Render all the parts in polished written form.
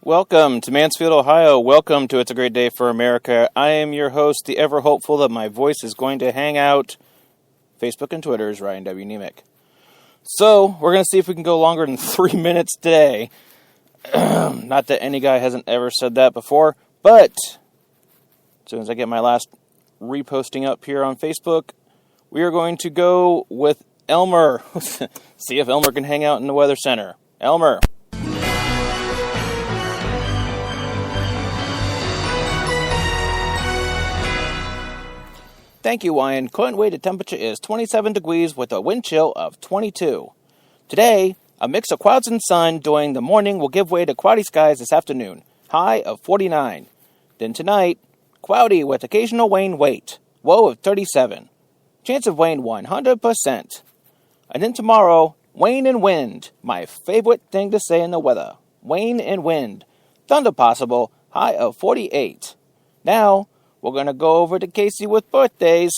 Welcome to Mansfield, Ohio. Welcome to It's a Great Day for America. I am your host, the ever hopeful that my voice is going to hang out. Facebook and Twitter's Ryan W. Nemec. So, we're going to see if we can go longer than 3 minutes today. Not that any guy hasn't ever said that before, but as soon as I get my last reposting up here on Facebook, we are going to go with Elmer. See if Elmer can hang out in the Weather Center. Elmer. Thank you, Ryan. Current weighted temperature is 27 degrees with a wind chill of 22. Today, a mix of clouds and sun during the morning will give way to cloudy skies this afternoon. High of 49. Then tonight, cloudy with occasional rain weight. Low of 37. Chance of rain 100%. And then tomorrow, rain and wind. My favorite thing to say in the weather. Rain and wind. Thunder possible. High of 48. Now, we're going to go over to Casey with birthdays.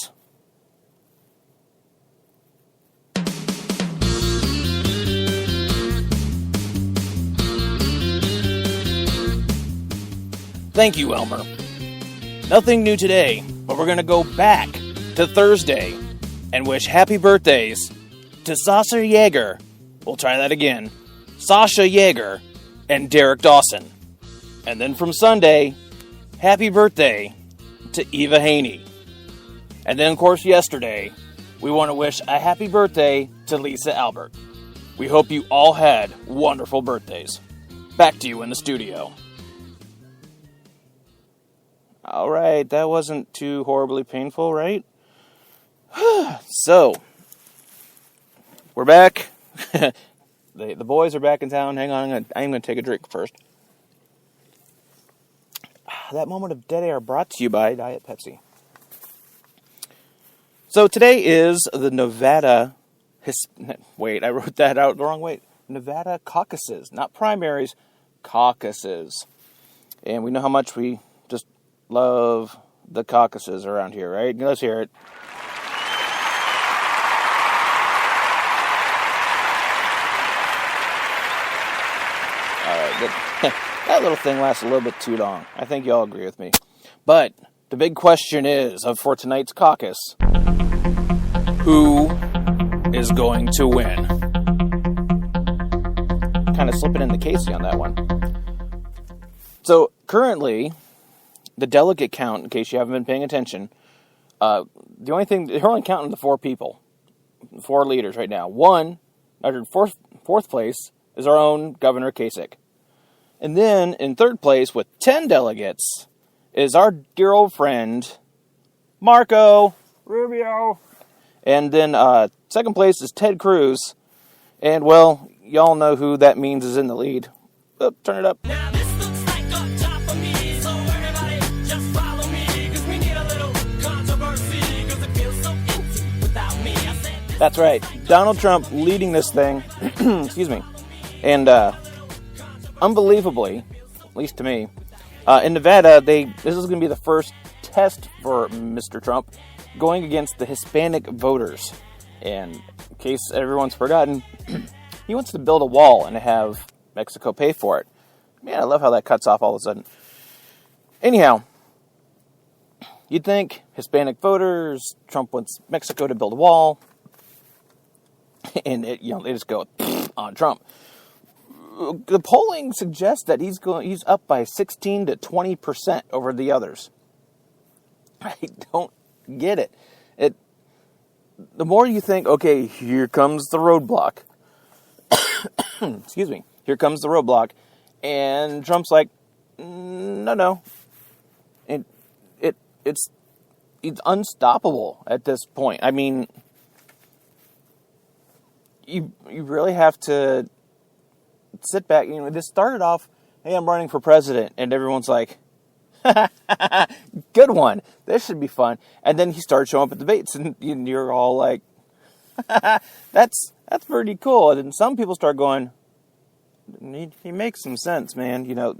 Thank you, Elmer. Nothing new today, but we're going to go back to Thursday and wish happy birthdays to Sasha Yeager. We'll try that again. Sasha Yeager and Derek Dawson. And then from Sunday, happy birthday to Eva Haney. And then, of course, yesterday, we want to wish a happy birthday to Lisa Albert. We hope you all had wonderful birthdays. Back to you in the studio. All right, that wasn't too horribly painful, right? So, we're back. The boys are back in town. Hang on, I'm going to take a drink first. That moment of dead air brought to you by Diet Pepsi. So today is the Nevada... Wait, I wrote that out the wrong way. Nevada caucuses. Not primaries, caucuses. And we know how much we just love the caucuses around here, right? Let's hear it. All right, good. That little thing lasts a little bit too long. I think you all agree with me. But the big question is, for tonight's caucus, who is going to win? Kind of slipping in the Casey on that one. So currently, the delegate count, in case you haven't been paying attention, they're only counting the four people, four leaders right now. Fourth place is our own Governor Kasich. And then, in third place, with 10 delegates, is our dear old friend, Marco Rubio. And then, second place is Ted Cruz. And, well, y'all know who that means is in the lead. Oh, turn it up. Now this looks like a top for me, so everybody just follow me, because we need a little controversy, because it feels so empty without me. That's right. Donald Trump leading this thing. Excuse me. And, unbelievably, at least to me, in Nevada, this is going to be the first test for Mr. Trump going against the Hispanic voters. And in case everyone's forgotten, he wants to build a wall and have Mexico pay for it. Man, I love how that cuts off all of a sudden. Anyhow, you'd think Hispanic voters, Trump wants Mexico to build a wall, and they just go on Trump. The polling suggests that he's up by 16 to 20% over the others. I don't get it. The more you think, okay, here comes the roadblock. Excuse me. Here comes the roadblock, and Trump's like, no. It's unstoppable at this point. I mean, you really have to sit back. This started off, hey, I'm running for president, and everyone's like, good one. This should be fun. And then he started showing up at debates, and you're all like, that's pretty cool. And then some people start going, he makes some sense, man. You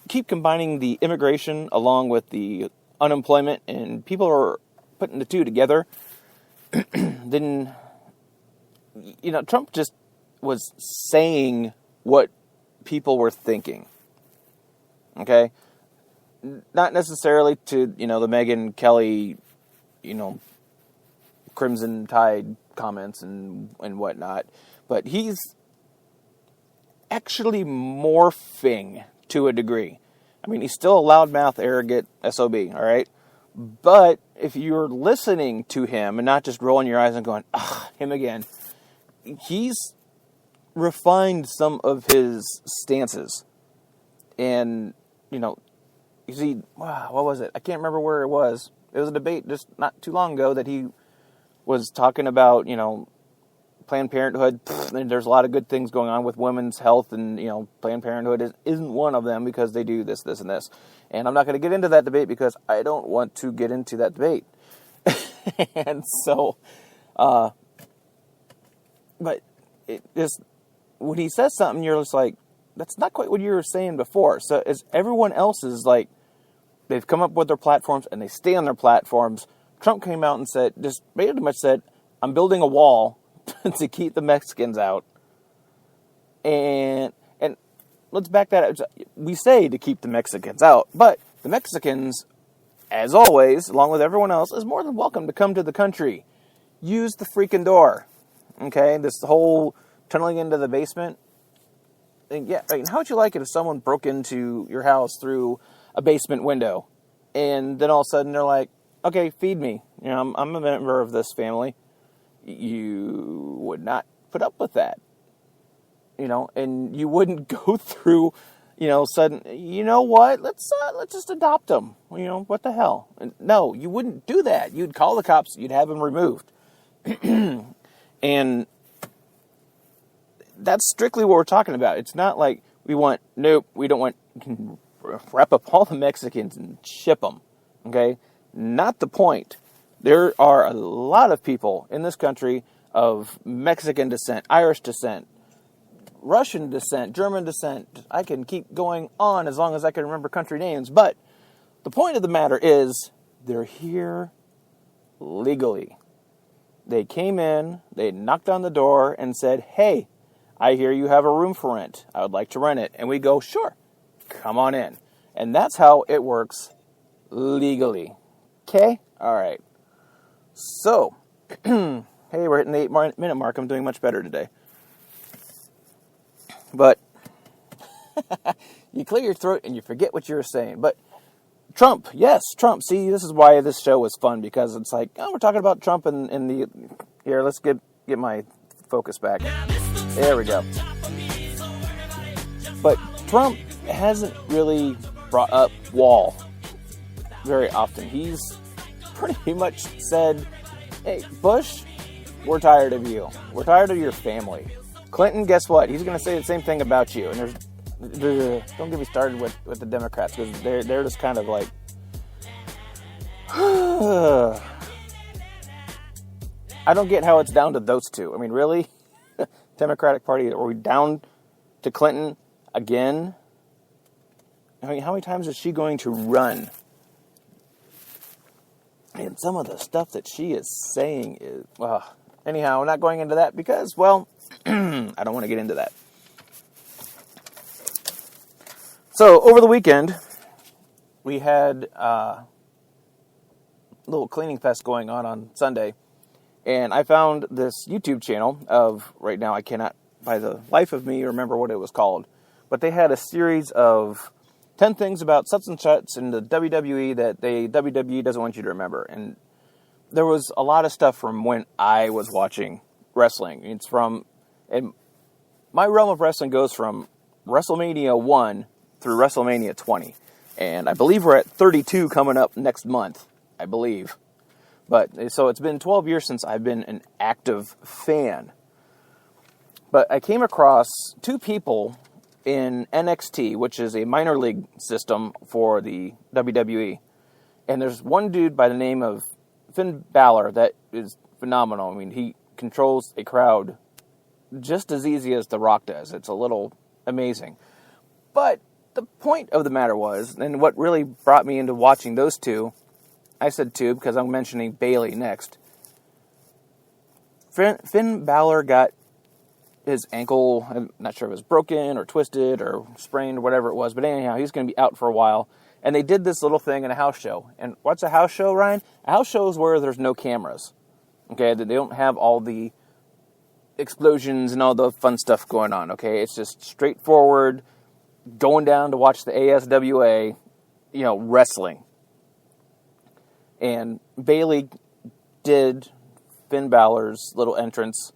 keep combining the immigration along with the unemployment, and people are putting the two together. Then, Trump just was saying what people were thinking. Okay? Not necessarily to, the Megyn Kelly, Crimson Tide comments and whatnot, but he's actually morphing to a degree. I mean, he's still a loudmouth, arrogant SOB, all right? But if you're listening to him and not just rolling your eyes and going, him again, he's refined some of his stances. And, you see, wow, what was it? I can't remember where it was. It was a debate just not too long ago that he was talking about, Planned Parenthood. There's a lot of good things going on with women's health, and, Planned Parenthood isn't one of them because they do this, this, and this. And I'm not going to get into that debate because I don't want to get into that debate. And so, but it just, when he says something, you're just like, that's not quite what you were saying before. So as everyone else is like, they've come up with their platforms and they stay on their platforms. Trump came out and said, just pretty much said, I'm building a wall to keep the Mexicans out. And let's back that up. We say to keep the Mexicans out, but the Mexicans, as always, along with everyone else, is more than welcome to come to the country. Use the freaking door. Okay? This whole tunneling into the basement. And yeah, I mean, how would you like it if someone broke into your house through a basement window, and then all of a sudden they're like, okay, feed me. I'm a member of this family. You would not put up with that. And you wouldn't go through, sudden, what? Let's just adopt them. What the hell? And no, you wouldn't do that. You'd call the cops. You'd have them removed. And that's strictly what we're talking about. It's not like we don't want wrap up all the Mexicans and ship them. Okay? Not the point. There are a lot of people in this country of Mexican descent, Irish descent, Russian descent, German descent. I can keep going on as long as I can remember country names. But the point of the matter is, they're here legally. They came in, they knocked on the door and said, hey, I hear you have a room for rent. I would like to rent it. And we go, sure, come on in. And that's how it works legally. Okay? All right. So, hey, we're hitting the 8-minute mark. I'm doing much better today. But you clear your throat and you forget what you were saying. But Trump, yes, Trump. See, this is why this show was fun, because it's like, we're talking about Trump and the... Here, let's get my focus back. There we go. But Trump hasn't really brought up wall very often. He's pretty much said, hey, Bush, we're tired of you. We're tired of your family. Clinton, guess what? He's going to say the same thing about you. And don't get me started with the Democrats, because they're just kind of like, I don't get how it's down to those two. I mean, really? Democratic Party, are we down to Clinton again? I mean, how many times is she going to run? And some of the stuff that she is saying is, anyhow, I'm not going into that because, well, I don't want to get into that. So, over the weekend, we had a little cleaning fest going on Sunday, and I found this YouTube channel of, right now I cannot, by the life of me, remember what it was called, but they had a series of 10 things about such and such in the WWE that WWE doesn't want you to remember. And there was a lot of stuff from when I was watching wrestling. And my realm of wrestling goes from WrestleMania 1 through WrestleMania 20. And I believe we're at 32 coming up next month, I believe. But, so it's been 12 years since I've been an active fan. But I came across two people in NXT, which is a minor league system for the WWE. And there's one dude by the name of Finn Balor that is phenomenal. I mean, he controls a crowd just as easy as The Rock does. It's a little amazing. But the point of the matter was, and what really brought me into watching those two, I said two because I'm mentioning Bayley next. Finn Balor got his ankle, I'm not sure if it was broken or twisted or sprained or whatever it was, but anyhow, he's going to be out for a while. And they did this little thing in a house show. And what's a house show, Ryan? A house show is where there's no cameras. Okay, they don't have all the explosions and all the fun stuff going on, okay? It's just straightforward, going down to watch the ASWA, wrestling. And Bayley did Finn Balor's little entrance,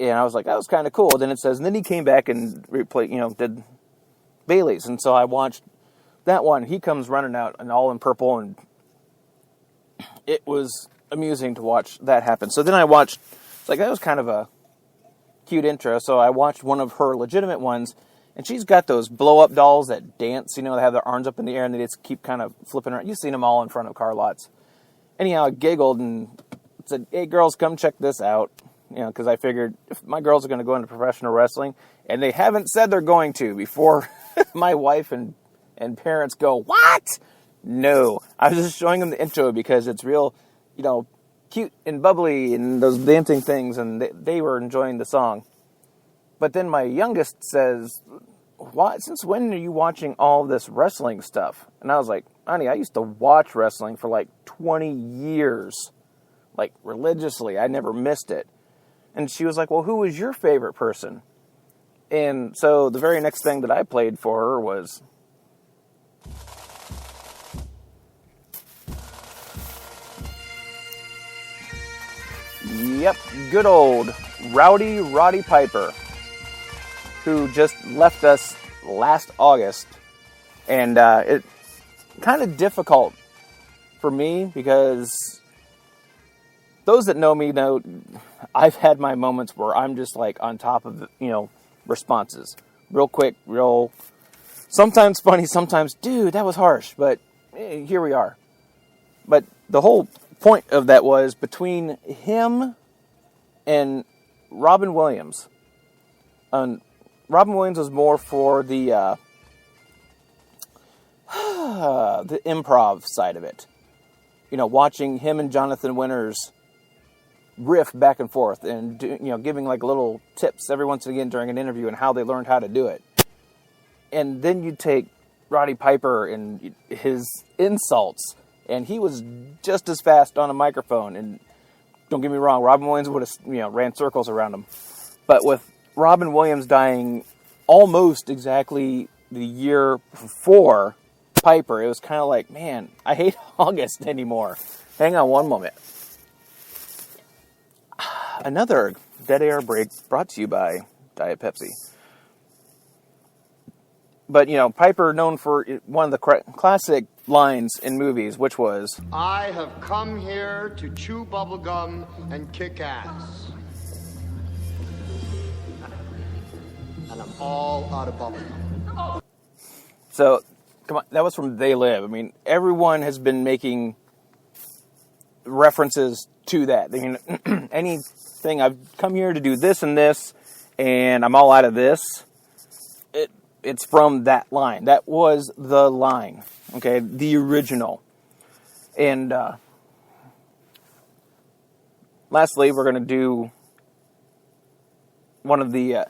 and I was like, that was kind of cool. Then it says, and then he came back and did Bayley's, and so I watched that one. He comes running out and all in purple, and it was amusing to watch that happen. So then I watched, it's like, that was kind of a cute intro, so I watched one of her legitimate ones, and she's got those blow-up dolls that dance, they have their arms up in the air, and they just keep kind of flipping around. You've seen them all in front of car lots. Anyhow, I giggled and said, hey, girls, come check this out, because I figured if my girls are going to go into professional wrestling, and they haven't said they're going to before my wife and parents go, what? No. I was just showing them the intro because it's real, cute and bubbly and those dancing things, and they were enjoying the song. But then my youngest says, "Why? Since when are you watching all this wrestling stuff?" And I was like, honey, I used to watch wrestling for like 20 years, like religiously. I never missed it. And she was like, well, who was your favorite person? And so the very next thing that I played for her was... Yep, good old Roddy Piper, who just left us last August. And it kind of difficult for me because those that know me know I've had my moments where I'm just like on top of, responses. Real quick, sometimes funny, sometimes, dude, that was harsh, but here we are. But the whole point of that was between him and Robin Williams. Robin Williams was more for the improv side of it. Watching him and Jonathan Winters riff back and forth and giving like little tips every once and again during an interview and how they learned how to do it. And then you take Roddy Piper and his insults, and he was just as fast on a microphone. And don't get me wrong, Robin Williams would have ran circles around him. But with Robin Williams dying almost exactly the year before Piper, it was kind of like, man, I hate August anymore. Hang on one moment. Another dead air break brought to you by Diet Pepsi. But, Piper known for one of the classic lines in movies, which was, I have come here to chew bubblegum and kick ass. And I'm all out of bubblegum. So, come on, that was from They Live. I mean, everyone has been making references to that. I mean, anything, I've come here to do this, and I'm all out of this. It's from that line. That was the line, okay, the original. And lastly, we're going to do one of the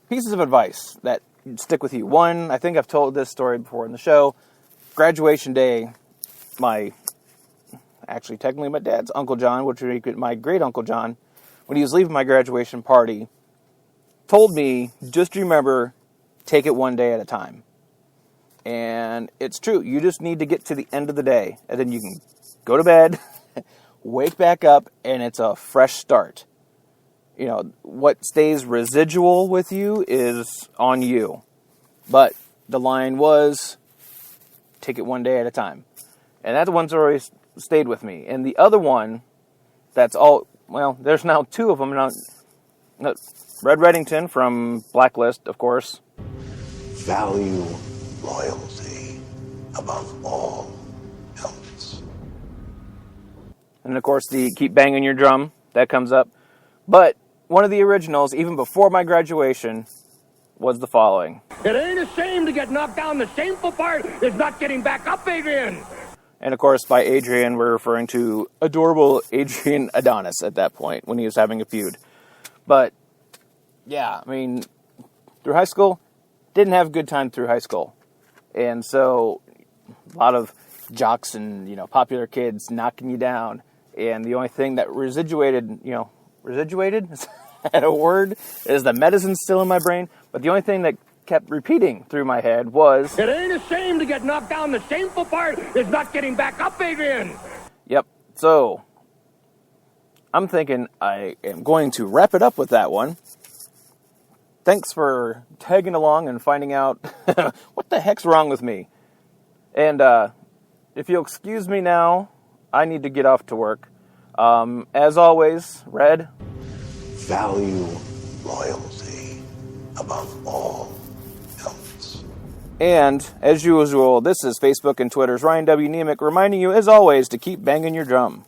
pieces of advice that stick with you. One, I think I've told this story before in the show. Graduation day, technically my dad's Uncle John, which would my great Uncle John, when he was leaving my graduation party, told me, just remember, take it one day at a time. And it's true. You just need to get to the end of the day, and then you can go to bed, wake back up, and it's a fresh start. What stays residual with you is on you. But the line was, take it one day at a time. And that one's always stayed with me. And the other one, there's now two of them. Red Reddington from Blacklist, of course. Value loyalty above all else. And of course, the keep banging your drum, that comes up. But one of the originals, even before my graduation, was the following. It ain't a shame to get knocked down. The shameful part is not getting back up, Adrian. And of course, by Adrian, we're referring to adorable Adrian Adonis at that point, when he was having a feud. But yeah, I mean, through high school, didn't have a good time through high school. And so a lot of jocks and, popular kids knocking you down. And the only thing that residuated, is that a word? Is the medicine still in my brain? But the only thing that kept repeating through my head was, It ain't a shame to get knocked down. The shameful part is not getting back up, Adrian. Yep. So I'm thinking I am going to wrap it up with that one. Thanks for tagging along and finding out what the heck's wrong with me. And if you'll excuse me now, I need to get off to work. As always, Red. Value loyalty above all else. And, as usual, this is Facebook and Twitter's Ryan W. Nemec reminding you, as always, to keep banging your drum.